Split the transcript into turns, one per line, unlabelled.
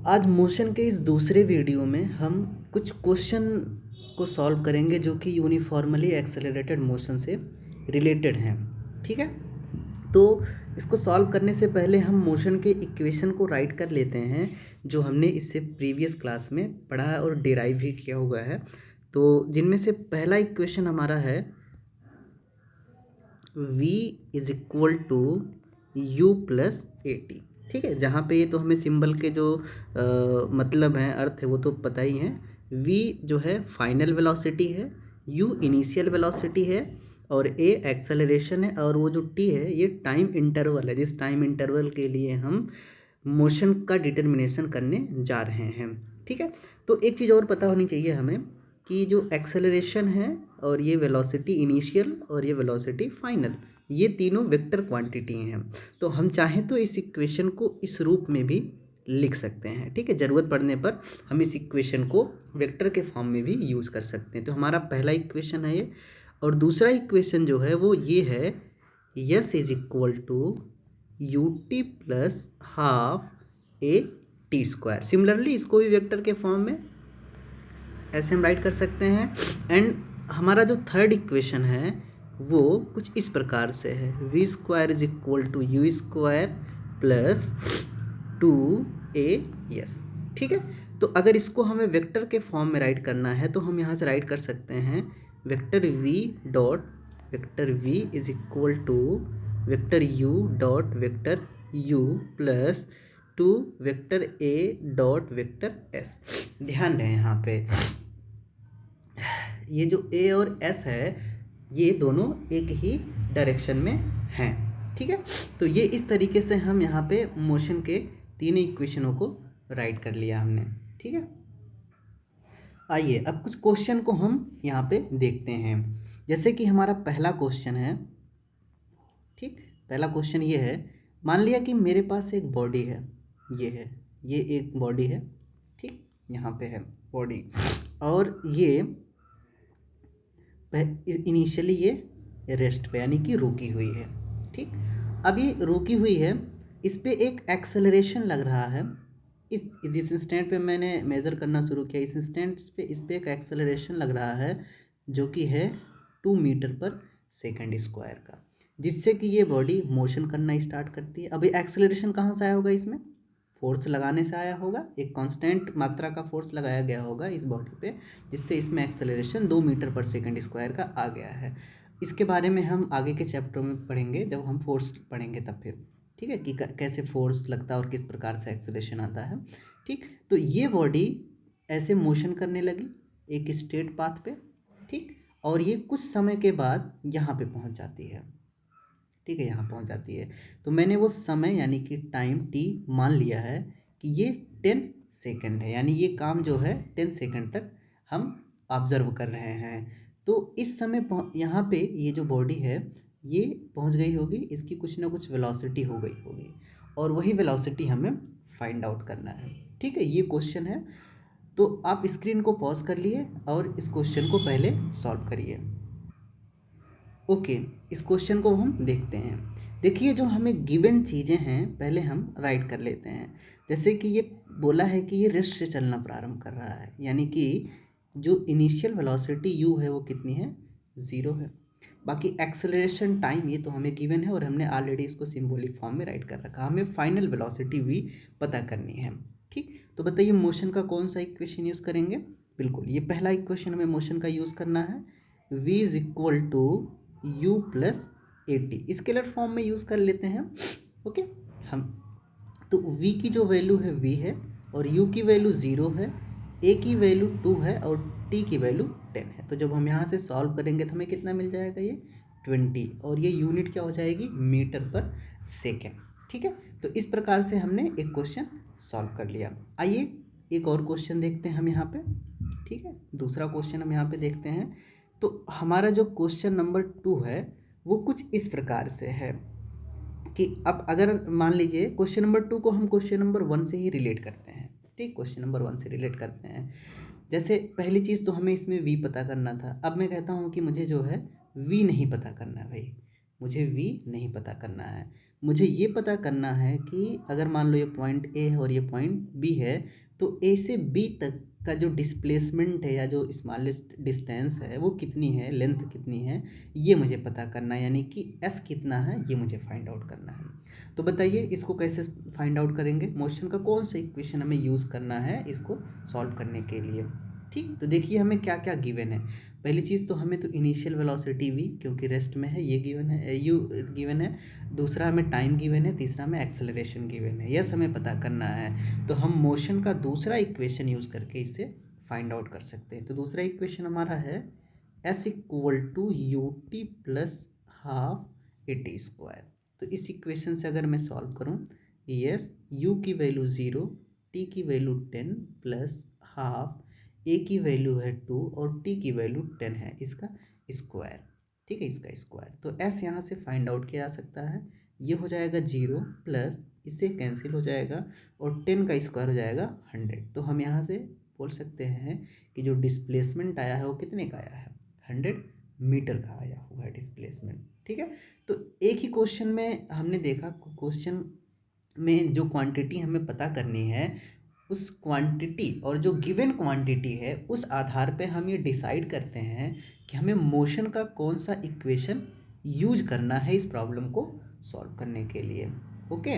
आज मोशन के इस दूसरे वीडियो में हम कुछ क्वेश्चन को सॉल्व करेंगे जो कि यूनिफॉर्मली एक्सेलरेटेड मोशन से रिलेटेड हैं। ठीक है, तो इसको सॉल्व करने से पहले हम मोशन के इक्वेशन को राइट कर लेते हैं जो हमने इससे प्रीवियस क्लास में पढ़ा है और डिराइव भी किया हुआ है। तो जिनमें से पहला इक्वेशन हमारा है v is equal to u plus a t. ठीक है, जहाँ पे ये तो हमें सिंबल के जो मतलब हैं, अर्थ है, वो तो पता ही है। v जो है फाइनल वेलोसिटी है, u इनिशियल वेलोसिटी है और a एक्सेलरेशन है और वो जो t है ये टाइम इंटरवल है, जिस टाइम इंटरवल के लिए हम मोशन का डिटर्मिनेशन करने जा रहे हैं। ठीक है, तो एक चीज़ और पता होनी चाहिए हमें कि जो एक्सेलरेशन है और ये वेलोसिटी इनिशियल और ये वेलोसिटी फाइनल, ये तीनों वेक्टर क्वांटिटी हैं। तो हम चाहें तो इस इक्वेशन को इस रूप में भी लिख सकते हैं। ठीक है, ज़रूरत पड़ने पर हम इस इक्वेशन को वेक्टर के फॉर्म में भी यूज़ कर सकते हैं। तो हमारा पहला इक्वेशन है ये, और दूसरा इक्वेशन जो है वो ये है, s is equal to u t plus half a t square. Similarly इसको भी वेक्टर के फॉर्म में ऐसे हम राइट कर सकते हैं। एंड हमारा जो थर्ड इक्वेशन है वो कुछ इस प्रकार से है, v square is equal to u square plus two a s. ठीक है, तो अगर इसको हमें वेक्टर के फॉर्म में राइट करना है तो हम यहाँ से राइट कर सकते हैं vector v is equal to vector u dot vector u plus two vector a dot vector s. ध्यान रहे यहाँ पे ये जो ए और एस है ये दोनों एक ही डायरेक्शन में हैं। ठीक है, तो ये इस तरीके से हम यहाँ पे मोशन के तीनों इक्वेशनों को राइट कर लिया हमने। ठीक है, आइए अब कुछ क्वेश्चन को हम यहाँ पे देखते हैं। जैसे कि हमारा पहला क्वेश्चन है, ठीक, पहला क्वेश्चन ये है, मान लिया कि मेरे पास एक बॉडी है, ये है, ये एक बॉडी है, ठीक, यहाँ पे है बॉडी, और ये इनिशियली ये रेस्ट पे यानी कि रुकी हुई है। ठीक, अब ये रुकी हुई है, इस पे एक एक्सेलरेशन लग रहा है। जिस इंस्टेंट पे मैंने मेज़र करना शुरू किया, इस इंस्टेंट पे इस पे एक एक्सेलरेशन लग रहा है जो कि है 2 मीटर पर सेकंड स्क्वायर का, जिससे कि ये बॉडी मोशन करना स्टार्ट करती है। अभी एक्सेलरेशन कहाँ से आया होगा, इसमें फोर्स लगाने से आया होगा, एक कांस्टेंट मात्रा का फोर्स लगाया गया होगा इस बॉडी पे, जिससे इसमें एक्सेलरेशन 2 मीटर पर सेकंड स्क्वायर का आ गया है। इसके बारे में हम आगे के चैप्टर में पढ़ेंगे, जब हम फोर्स पढ़ेंगे तब फिर। ठीक है, कि कैसे फोर्स लगता है और किस प्रकार से एक्सेलरेशन आता है। ठीक, तो ये बॉडी ऐसे मोशन करने लगी एक स्ट्रेट पाथ पे। ठीक, और ये कुछ समय के बाद यहाँ पे पहुँच जाती है। ठीक है, यहाँ पहुँच जाती है, तो मैंने वो समय यानी कि टाइम टी मान लिया है कि ये 10 सेकंड है, यानी ये काम जो है 10 सेकंड तक हम ऑब्जर्व कर रहे हैं। तो इस समय यहाँ पे ये जो बॉडी है ये पहुँच गई होगी, इसकी कुछ ना कुछ वेलोसिटी हो गई होगी, और वही वेलोसिटी हमें फाइंड आउट करना है। ठीक है, ये क्वेश्चन है, तो आप स्क्रीन को पॉज कर लिए और इस क्वेश्चन को पहले सॉल्व करिए। ओके, इस क्वेश्चन को हम देखते हैं। देखिए, जो हमें गिवन चीज़ें हैं पहले हम राइट कर लेते हैं। जैसे कि ये बोला है कि ये रेस्ट से चलना प्रारंभ कर रहा है, यानी कि जो इनिशियल वेलोसिटी u है वो कितनी है, 0 है। बाकी एक्सेलरेशन टाइम ये तो हमें गिवन है और हमने ऑलरेडी इसको सिंबॉलिक फॉर्म में राइट कर रखा। हमें फाइनल वेलोसिटी v पता करनी है। ठीक, तो बताइए मोशन का कौन सा इक्वेशन यूज़ करेंगे। बिल्कुल, ये पहला इक्वेशन हमें मोशन का यूज़ करना है, v is equal to u plus a t, scalar form में यूज़ कर लेते हैं। ओके, हम तो v की जो वैल्यू है v है, और u की वैल्यू 0 है, a की वैल्यू 2 है और t की वैल्यू 10 है। तो जब हम यहाँ से सॉल्व करेंगे तो हमें कितना मिल जाएगा, ये 20, और ये यूनिट क्या हो जाएगी, मीटर पर सेकेंड। ठीक है, तो इस प्रकार से हमने एक क्वेश्चन सॉल्व कर लिया। आइए एक और क्वेश्चन देखते हैं हम यहाँ पे। ठीक है, दूसरा क्वेश्चन हम यहाँ पे देखते हैं। तो हमारा जो क्वेश्चन नंबर 2 है वो कुछ इस प्रकार से है कि अब अगर मान लीजिए क्वेश्चन नंबर 2 को हम क्वेश्चन नंबर 1 से ही रिलेट करते हैं। ठीक, क्वेश्चन नंबर 1 से रिलेट करते हैं। जैसे पहली चीज़ तो हमें इसमें v पता करना था। अब मैं कहता हूँ कि मुझे जो है v नहीं पता करना है भाई, मुझे v नहीं पता करना है। मुझे ये पता करना है कि अगर मान लो ये पॉइंट ए है और ये पॉइंट बी है, तो ए से बी तक का जो डिस्प्लेसमेंट है या जो स्मॉलेस्ट डिस्टेंस है वो कितनी है, लेंथ कितनी है, ये मुझे पता करना है, यानी कि एस कितना है ये मुझे फाइंड आउट करना है। तो बताइए इसको कैसे फाइंड आउट करेंगे, मोशन का कौन सा इक्वेशन हमें यूज़ करना है इसको सॉल्व करने के लिए। ठीक, तो देखिए हमें क्या क्या गिवन है। पहली चीज़ तो हमें तो इनिशियल वेलोसिटी v क्योंकि रेस्ट में है ये गिवन है, यू गिवन है। दूसरा हमें टाइम गिवन है, तीसरा हमें एक्सेलरेशन गिवन है, यस हमें पता करना है। तो हम मोशन का दूसरा इक्वेशन यूज़ करके इसे फाइंड आउट कर सकते हैं। तो दूसरा इक्वेशन हमारा है s equal to u t plus half a t square. तो इस इक्वेशन से अगर मैं सॉल्व करूँ, यस u की वैल्यू 0, t की वैल्यू 10 प्लस हाफ, ए की वैल्यू है 2 और टी की वैल्यू 10 है, इसका स्क्वायर। ठीक है, इसका स्क्वायर। तो एस यहाँ से फाइंड आउट किया जा सकता है, ये हो जाएगा 0 प्लस इससे कैंसिल हो जाएगा और 10 का स्क्वायर हो जाएगा 100। तो हम यहाँ से बोल सकते हैं कि जो डिस्प्लेसमेंट आया है वो कितने का आया है, 100 मीटर का आया हुआ है डिस्प्लेसमेंट। ठीक है, तो एक ही क्वेश्चन में हमने देखा, क्वेश्चन में जो क्वांटिटी हमें पता करनी है उस क्वांटिटी और जो गिवन क्वांटिटी है उस आधार पे हम ये डिसाइड करते हैं कि हमें मोशन का कौन सा इक्वेशन यूज करना है इस प्रॉब्लम को सॉल्व करने के लिए। ओके।